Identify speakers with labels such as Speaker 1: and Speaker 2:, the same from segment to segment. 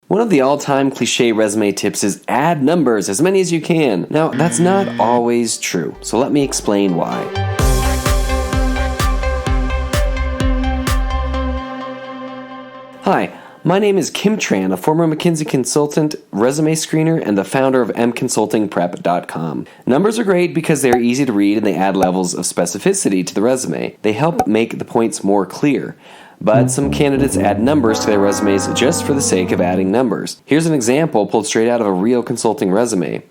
Speaker 1: One of the all-time cliche resume tips is add numbers, as many as you can. Now, that's not always true, so let me explain why. Hi, my name is Kim Tran, a former McKinsey consultant, resume screener, and the founder of mconsultingprep.com. Numbers are great because they're easy to read and they add levels of specificity to the resume. They help make the points more clear. But some candidates add numbers to their resumes just for the sake of adding numbers. Here's an example pulled straight out of a real consulting resume.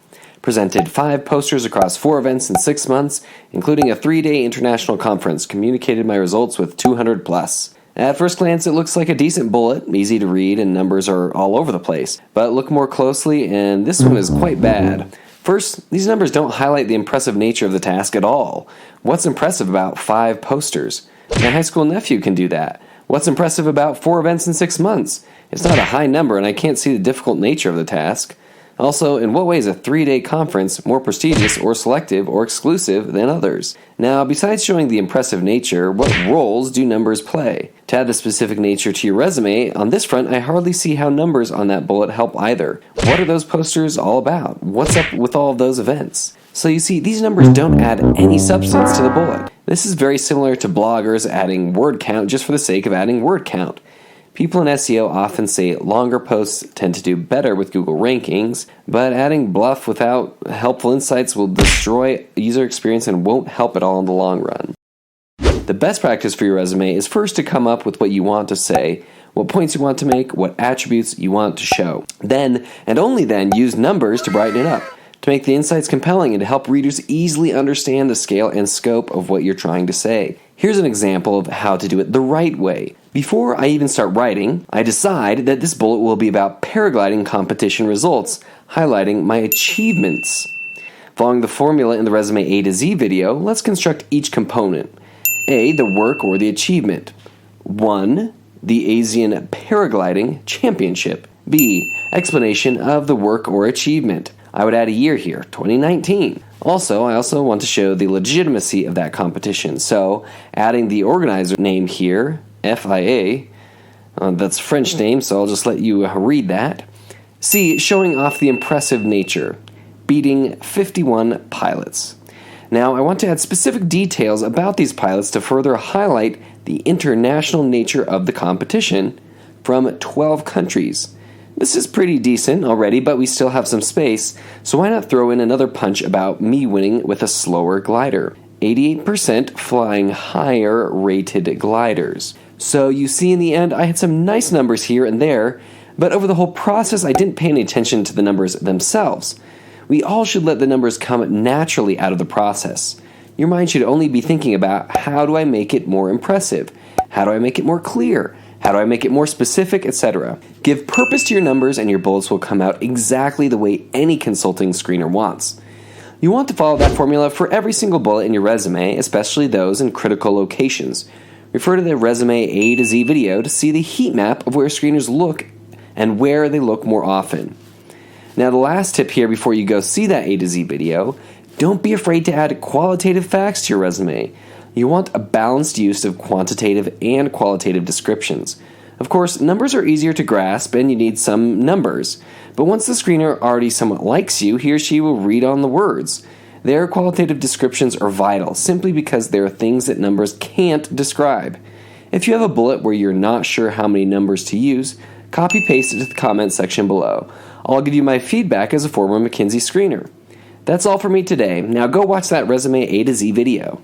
Speaker 1: Presented 5 posters across 4 events in 6 months, including a 3-day international conference. Communicated my results with 200 plus. At first glance, it looks like a decent bullet, easy to read, and numbers are all over the place. But look more closely, and this one is quite bad. First, these numbers don't highlight the impressive nature of the task at all. What's impressive about 5 posters? My high school nephew can do that. What's impressive about 4 events in 6 months? It's not a high number, and I can't see the difficult nature of the task. Also, in what way is a 3-day conference more prestigious or selective or exclusive than others? Now, besides showing the impressive nature, what roles do numbers play? To add the specific nature to your resume, on this front, I hardly see how numbers on that bullet help either. What are those posters all about? What's up with all of those events? So you see, these numbers don't add any substance to the bullet. This is very similar to bloggers adding word count just for the sake of adding word count. People in SEO often say longer posts tend to do better with Google rankings, but adding bluff without helpful insights will destroy user experience and won't help at all in the long run. The best practice for your resume is first to come up with what you want to say, what points you want to make, what attributes you want to show. Then, and only then, use numbers to brighten it up, to make the insights compelling and to help readers easily understand the scale and scope of what you're trying to say. Here's an example of how to do it the right way. Before I even start writing, I decide that this bullet will be about paragliding competition results, highlighting my achievements. Following the formula in the Resume A to Z video, let's construct each component. A, the work or the achievement. 1, the Asian Paragliding Championship. B, explanation of the work or achievement. I would add a year here, 2019. I also want to show the legitimacy of that competition. So, adding the organizer name here, FIA, that's a French name, so I'll just let you read that. C, showing off the impressive nature, beating 51 pilots. Now, I want to add specific details about these pilots to further highlight the international nature of the competition from 12 countries. This is pretty decent already, but we still have some space, so why not throw in another punch about me winning with a slower glider? 88% flying higher rated gliders. So you see in the end, I had some nice numbers here and there, but over the whole process, I didn't pay any attention to the numbers themselves. We all should let the numbers come naturally out of the process. Your mind should only be thinking about, how do I make it more impressive? How do I make it more clear? How do I make it more specific, etc.? Give purpose to your numbers and your bullets will come out exactly the way any consulting screener wants. You want to follow that formula for every single bullet in your resume, especially those in critical locations. Refer to the Resume A to Z video to see the heat map of where screeners look and where they look more often. Now, the last tip here before you go see that A to Z video, don't be afraid to add qualitative facts to your resume. You want a balanced use of quantitative and qualitative descriptions. Of course, numbers are easier to grasp and you need some numbers. But once the screener already somewhat likes you, he or she will read on the words. Their qualitative descriptions are vital simply because there are things that numbers can't describe. If you have a bullet where you're not sure how many numbers to use, copy-paste it to the comment section below. I'll give you my feedback as a former McKinsey screener. That's all for me today. Now go watch that Resume A to Z video.